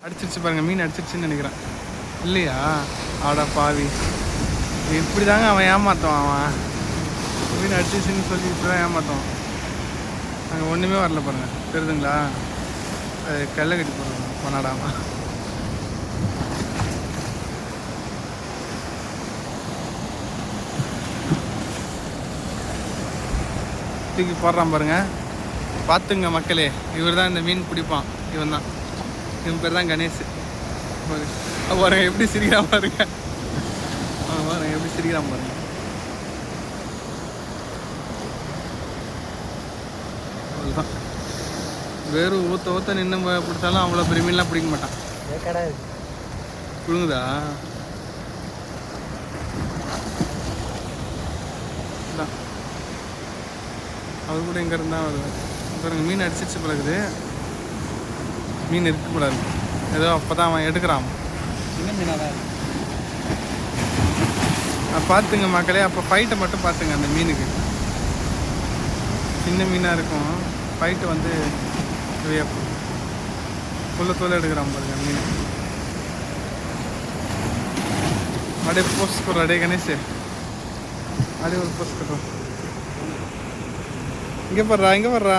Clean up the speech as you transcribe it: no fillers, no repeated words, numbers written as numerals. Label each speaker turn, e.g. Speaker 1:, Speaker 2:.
Speaker 1: அடிச்சிருச்சு பாருங்க, மீன் அடிச்சிருச்சுன்னு நினைக்கிறேன். இல்லையா? ஆடா பாவி, இப்படி தாங்க அவன் ஏமாத்துவான். அவன் மீன் அடிச்சிச்சுன்னு சொல்லி இப்படி தான் ஏமாத்துவான். அங்கே ஒன்றுமே வரல பாருங்க, தெரியுதுங்களா? கல்லை கட்டி போடுறாங்க கொண்டாடாம. தூக்கி போடுறான் பாருங்க. பார்த்துங்க மக்களே, இவர் தான் இந்த மீன் பிடிப்பான். இவன் தான், இவன் பேர் தான் கணேஷ். பாருங்க எப்படி சிரிக்கிறான் பாருங்க. பாருங்க எப்படி சிரிக்கிறான் பாருங்க. அவ்வளோதான், வெறும் ஊற்ற நின்று பிடிச்சாலும் அவ்வளோ பெரிய மீன்லாம் பிடிக்க மாட்டான். புழுங்குதா? அவர் கூட எங்கே இருந்தால் வருவார் பாருங்க. மீன் அடிச்சிச்சு பழகுது. மீன் இருக்கக்கூடாது, ஏதோ அப்போ தான் அவன் எடுக்கிறான். பார்த்துங்க மக்களே, அப்போ ஃபைட்டை மட்டும் பார்த்துங்க. அந்த மீனுக்கு சின்ன மீனாக இருக்கும், ஃபைட்டு வந்து தோல் எடுக்கிறான் பாருங்க மீன். அப்படியே போஸ்ட் கरो, அடே கணேஷ், அப்படியே ஒரு போஸ்ட் கरो. இங்கே போடுறா, இங்கே போடுறா.